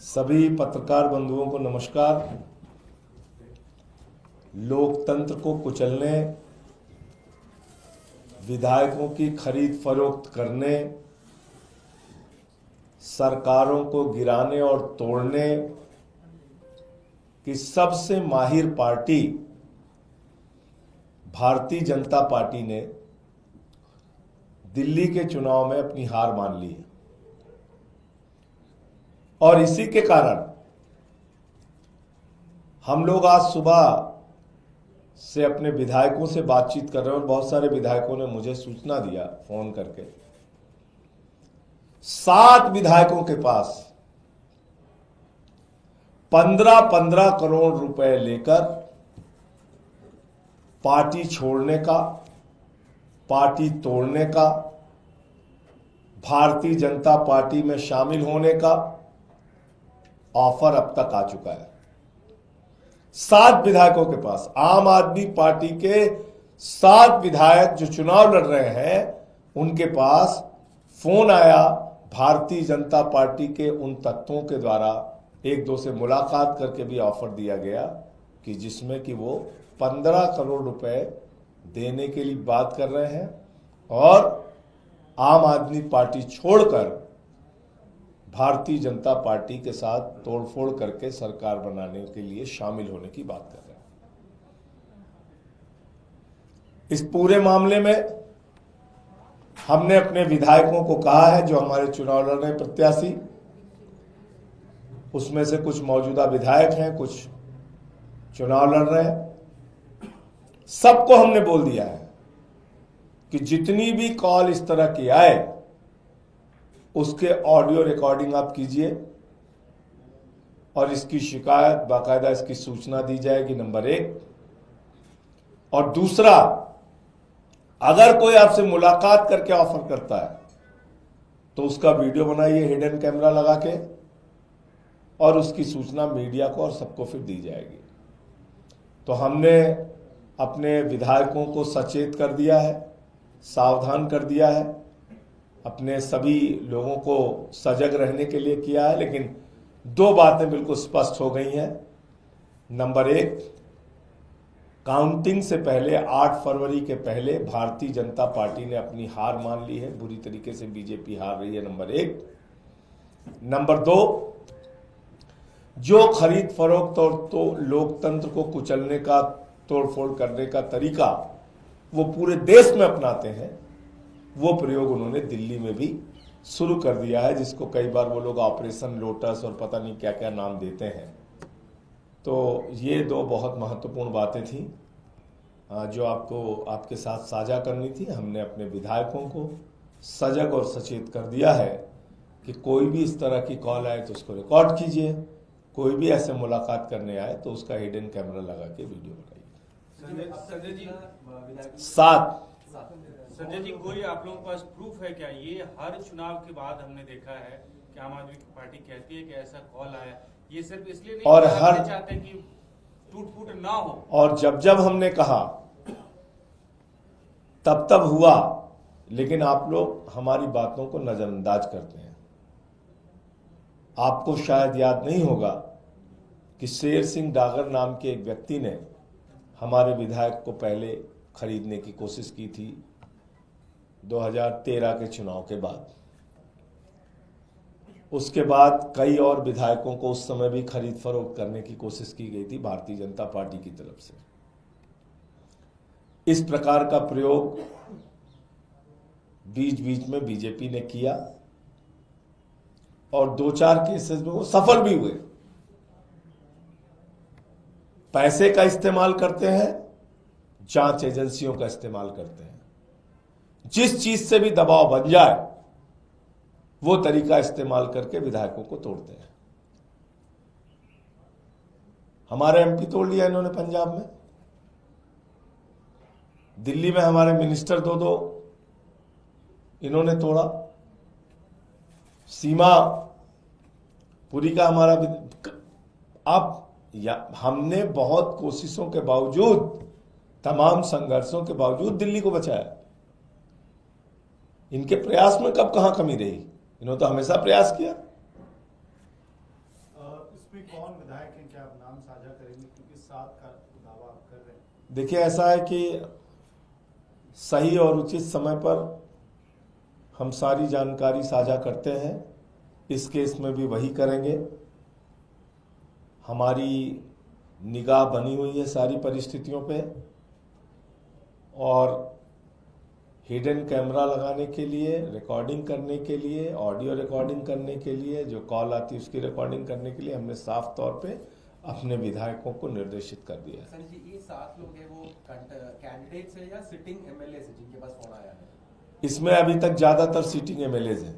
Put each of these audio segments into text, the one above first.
सभी पत्रकार बंधुओं को नमस्कार। लोकतंत्र को कुचलने, विधायकों की खरीद फरोख्त करने, सरकारों को गिराने और तोड़ने की सबसे माहिर पार्टी भारतीय जनता पार्टी ने दिल्ली के चुनाव में अपनी हार मान ली है। और इसी के कारण हम लोग आज सुबह से अपने विधायकों से बातचीत कर रहे हैं और बहुत सारे विधायकों ने मुझे सूचना दिया फोन करके। 7 विधायकों के पास 15-15 करोड़ रुपए लेकर पार्टी छोड़ने का, पार्टी तोड़ने का, भारतीय जनता पार्टी में शामिल होने का ऑफर अब तक आ चुका है। 7 विधायकों के पास, आम आदमी पार्टी के 7 विधायक जो चुनाव लड़ रहे हैं, उनके पास फोन आया भारतीय जनता पार्टी के उन तत्वों के द्वारा। एक दो से मुलाकात करके भी ऑफर दिया गया कि जिसमें कि वो 15 करोड़ रुपए देने के लिए बात कर रहे हैं और आम आदमी पार्टी छोड़कर भारतीय जनता पार्टी के साथ तोड़फोड़ करके सरकार बनाने के लिए शामिल होने की बात कर रहे हैं। इस पूरे मामले में हमने अपने विधायकों को कहा है, जो हमारे चुनाव लड़ रहे प्रत्याशी, उसमें से कुछ मौजूदा विधायक हैं, कुछ चुनाव लड़ रहे हैं, सबको हमने बोल दिया है कि जितनी भी कॉल इस तरह की आए उसके ऑडियो रिकॉर्डिंग आप कीजिए और इसकी शिकायत बाकायदा, इसकी सूचना दी जाएगी, नंबर 1। और दूसरा, अगर कोई आपसे मुलाकात करके ऑफर करता है तो उसका वीडियो बनाइए हिडन कैमरा लगा के और उसकी सूचना मीडिया को और सबको फिर दी जाएगी। तो हमने अपने विधायकों को सचेत कर दिया है, सावधान कर दिया है, अपने सभी लोगों को सजग रहने के लिए किया है। लेकिन 2 बातें बिल्कुल स्पष्ट हो गई हैं। नंबर 1, काउंटिंग से पहले 8 फरवरी के पहले भारतीय जनता पार्टी ने अपनी हार मान ली है, बुरी तरीके से बीजेपी हार रही है, नंबर 1। नंबर 2, जो खरीद फरोख्त और तो लोकतंत्र को कुचलने का, तोड़फोड़ करने का तरीका वो पूरे देश में अपनाते हैं, वो प्रयोग उन्होंने दिल्ली में भी शुरू कर दिया है, जिसको कई बार वो लोग ऑपरेशन लोटस और पता नहीं क्या क्या नाम देते हैं। तो ये 2 बहुत महत्वपूर्ण बातें थी जो आपको आपके साथ साझा करनी थी। हमने अपने विधायकों को सजग और सचेत कर दिया है कि कोई भी इस तरह की कॉल आए तो उसको रिकॉर्ड कीजिए, कोई भी ऐसे मुलाकात करने आए तो उसका हिडन कैमरा लगा के वीडियो बनाइए। संजय जी, कोई आप लोगों के पास प्रूफ है क्या? ये हर चुनाव के बाद हमने देखा है कि आम आदमी पार्टी कहती है कि ऐसा कॉल आया, ये सिर्फ इसलिए नहीं और हर चाहते कि टूट फूट ना हो, और जब हमने कहा तब हुआ। लेकिन आप लोग हमारी बातों को नजरअंदाज करते हैं। आपको शायद याद नहीं होगा कि शेर सिंह डागर नाम के एक व्यक्ति ने हमारे विधायक को पहले खरीदने की कोशिश की थी 2013 के चुनाव के बाद। उसके बाद कई और विधायकों को उस समय भी खरीद फरोख्त करने की कोशिश की गई थी भारतीय जनता पार्टी की तरफ से। इस प्रकार का प्रयोग बीच बीच में बीजेपी ने किया और 2-4 केसेस में वो सफल भी हुए। पैसे का इस्तेमाल करते हैं, जांच एजेंसियों का इस्तेमाल करते हैं। जिस चीज से भी दबाव बन जाए वो तरीका इस्तेमाल करके विधायकों को तोड़ते हैं। हमारे एमपी तोड़ लिया इन्होंने पंजाब में, दिल्ली में हमारे मिनिस्टर 2 इन्होंने तोड़ा, सीमा पुरी का हमारा। अब हमने बहुत कोशिशों के बावजूद, तमाम संघर्षों के बावजूद दिल्ली को बचाया। इनके प्रयास में कब कहां कमी रही? इन्होंने तो हमेशा प्रयास किया। उसमें कौन विधायक हैं, क्या आप नाम साझा करेंगे, क्योंकि 7 का दावा आप कर रहे हैं? देखिए, ऐसा है कि सही और उचित समय पर हम सारी जानकारी साझा करते हैं। इस केस में भी वही करेंगे। हमारी निगाह बनी हुई है सारी परिस्थितियों पे, और हिडन कैमरा लगाने के लिए, रिकॉर्डिंग करने के लिए, ऑडियो रिकॉर्डिंग करने के लिए, जो कॉल आती है उसकी रिकॉर्डिंग करने के लिए हमने साफ तौर पे अपने विधायकों को निर्देशित कर दिया है। सर जी, ये 7 लोग हैं, वो कैंडिडेट्स है या सिटिंग एमएलए है जिनके पास फोन आया है? इसमें अभी तक ज्यादातर सीटिंग एमएलएज हैं।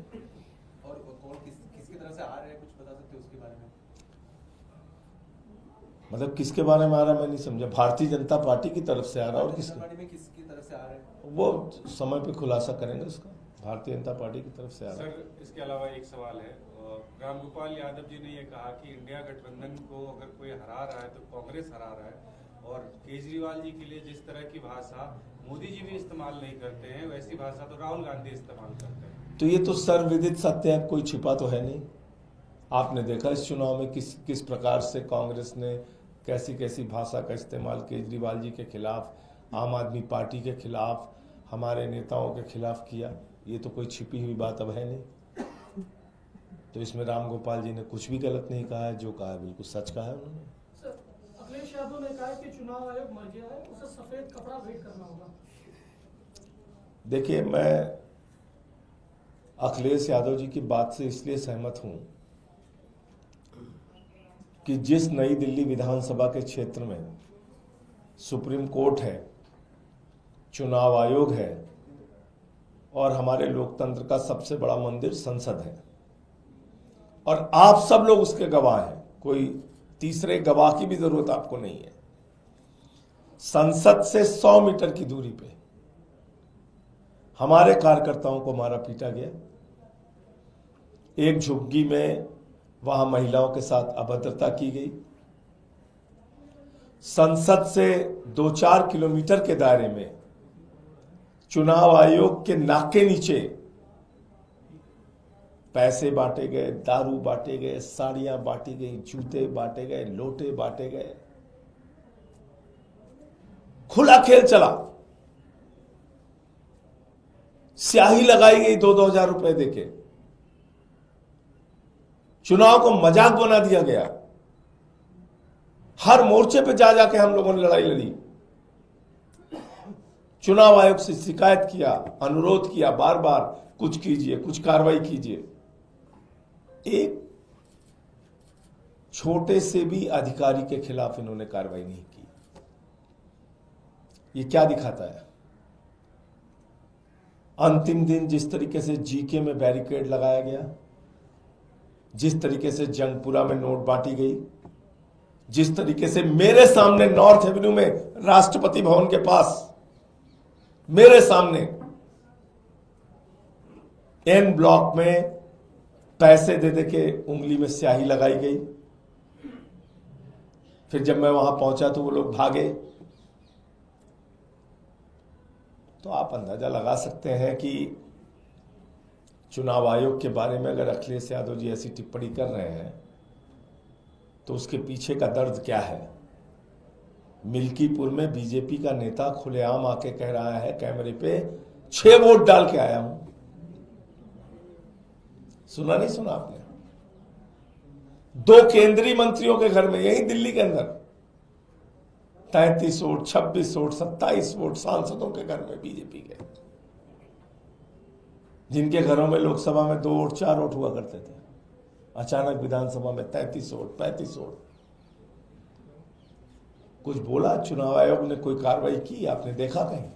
और कौन किसकी तरफ से आ रहे हैं, कुछ बता सकते हो उसके बारे में? मतलब किसके बारे में आ रहा है, मैं नहीं समझा। भारतीय जनता पार्टी की तरफ से आ रहा है, और भारतीय जनता किसके, पार्टी में किसकी तरफ से आ रहे हैं? वो समय पे खुलासा करेंगे उसका। भारतीय जनता पार्टी की तरफ से आ रहा है। सर, इसके अलावा एक सवाल है। रामगोपाल यादव जी ने ये कहा कि इंडिया गठबंधन को अगर कोई हरा रहा है तो कांग्रेस हरा रहा है, और केजरीवाल जी के लिए जिस तरह की भाषा मोदी जी भी इस्तेमाल नहीं करते हैं, वैसी भाषा तो राहुल गांधी इस्तेमाल करते हैं। तो ये तो सर्वविदित सत्य है, कोई छिपा तो है नहीं। आपने देखा इस चुनाव में किस प्रकार से कांग्रेस ने कैसी कैसी भाषा का इस्तेमाल केजरीवाल जी के खिलाफ, आम आदमी पार्टी के खिलाफ, हमारे नेताओं के खिलाफ किया। ये तो कोई छिपी हुई बात अब है नहीं। तो इसमें रामगोपाल जी ने कुछ भी गलत नहीं कहा है, जो कहा है बिल्कुल सच कहा है उन्होंने। सर, अखिलेश यादव ने कहा कि चुनाव आयोग मर गया है, उसे सफेद कपड़ा भेंट करना होगा। देखिए, मैं अखिलेश यादव जी की बात से इसलिए सहमत हूं कि जिस नई दिल्ली विधानसभा के क्षेत्र में सुप्रीम कोर्ट है, चुनाव आयोग है, और हमारे लोकतंत्र का सबसे बड़ा मंदिर संसद है, और आप सब लोग उसके गवाह हैं, कोई तीसरे गवाह की भी जरूरत आपको नहीं है। संसद से 100 मीटर की दूरी पे हमारे कार्यकर्ताओं को मारा पीटा गया। एक झुग्गी में वहां महिलाओं के साथ अभद्रता की गई। संसद से 2-4 किलोमीटर के दायरे में चुनाव आयोग के नाक के नीचे पैसे बांटे गए, दारू बांटे गए, साड़ियां बांटी गई, जूते बांटे गए, लोटे बांटे गए। खुला खेल चला। स्याही लगाई गई 2-2 हजार रुपए देके। चुनाव को मजाक बना दिया गया। हर मोर्चे पे जा जाके हम लोगों ने लड़ाई लड़ी। चुनाव आयोग से शिकायत किया, अनुरोध किया बार बार, कुछ कीजिए, कुछ कार्रवाई कीजिए। एक छोटे से भी अधिकारी के खिलाफ इन्होंने कार्रवाई नहीं की। ये क्या दिखाता है? अंतिम दिन जिस तरीके से जीके में बैरिकेड लगाया गया, जिस तरीके से जंगपुरा में नोट बांटी गई, जिस तरीके से मेरे सामने नॉर्थ एवेन्यू में राष्ट्रपति भवन के पास मेरे सामने एन ब्लॉक में पैसे दे दे के उंगली में स्याही लगाई गई। फिर जब मैं वहां पहुंचा तो वो लोग भागे। तो आप अंदाजा लगा सकते हैं कि चुनाव आयोग के बारे में अगर अखिलेश यादव जी ऐसी टिप्पणी कर रहे हैं तो उसके पीछे का दर्द क्या है। मिल्कीपुर में बीजेपी का नेता खुलेआम आके कह रहा है कैमरे पे, 6 वोट डाल के आया हूं। सुना नहीं सुना आपने? 2 केंद्रीय मंत्रियों के घर में, यही दिल्ली के अंदर 33 वोट, 26 वोट, 27 वोट सांसदों के घर में बीजेपी के, जिनके घरों में लोकसभा में 2 वोट 4 वोट हुआ करते थे, अचानक विधानसभा में 33 वोट, 35 वोट। कुछ बोला चुनाव आयोग ने? कोई कार्रवाई की आपने देखा कहीं?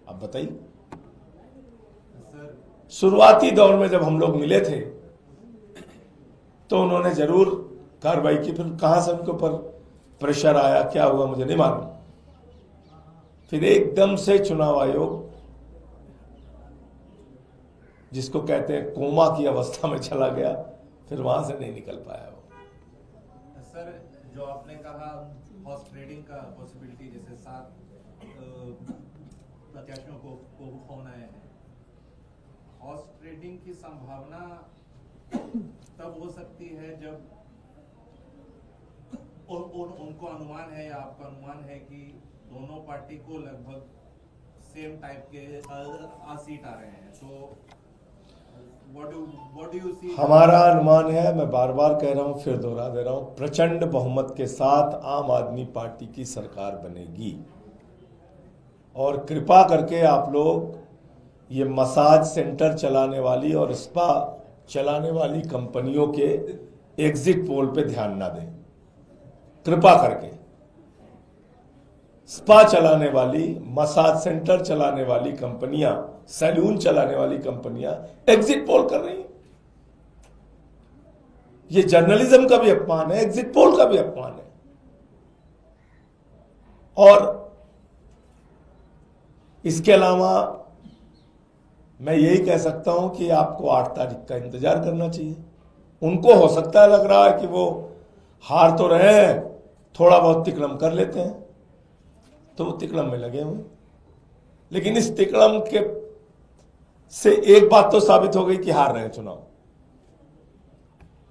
अब बताइए। शुरुआती दौर में जब हम लोग मिले थे तो उन्होंने जरूर कार्रवाई की। फिर कहां से उनके ऊपर प्रेशर आया, क्या हुआ मुझे नहीं मालूम। फिर एकदम से चुनाव आयोग, जिसको कहते हैं कोमा की अवस्था में चला गया, फिर वहां से नहीं निकल पाया वो। सर, जो आपने कहा हॉर्स ट्रेडिंग का पॉसिबिलिटी, जैसे 7 प्रत्याशियों को फोन आए हैं, हॉर्स ट्रेडिंग की संभावना तब हो सकती है जब उनको अनुमान है या आपका अनुमान है कि दोनों पार्टी को लगभग सेम टाइप के सीट आ रहे हैं, तो व्हाट डू यू सी? हमारा अनुमान है, मैं बार बार कह रहा हूं, फिर दोहरा दे रहा हूं, प्रचंड बहुमत के साथ आम आदमी पार्टी की सरकार बनेगी। और कृपा करके आप लोग ये मसाज सेंटर चलाने वाली और स्पा चलाने वाली कंपनियों के एग्जिट पोल पे ध्यान ना दें, कृपा करके। स्पा चलाने वाली, मसाज सेंटर चलाने वाली कंपनियां, सैलून चलाने वाली कंपनियां एग्जिट पोल कर रही हैं। ये जर्नलिज्म का भी अपमान है, एग्जिट पोल का भी अपमान है। और इसके अलावा मैं यही कह सकता हूं कि आपको 8 तारीख का इंतजार करना चाहिए। उनको हो सकता है लग रहा है कि वो हार तो रहे हैं, थोड़ा बहुत तिकड़म कर लेते हैं, तो वो तिकड़म में लगे हुए। लेकिन इस तिकड़म के से एक बात तो साबित हो गई कि हार रहे हैं चुनाव।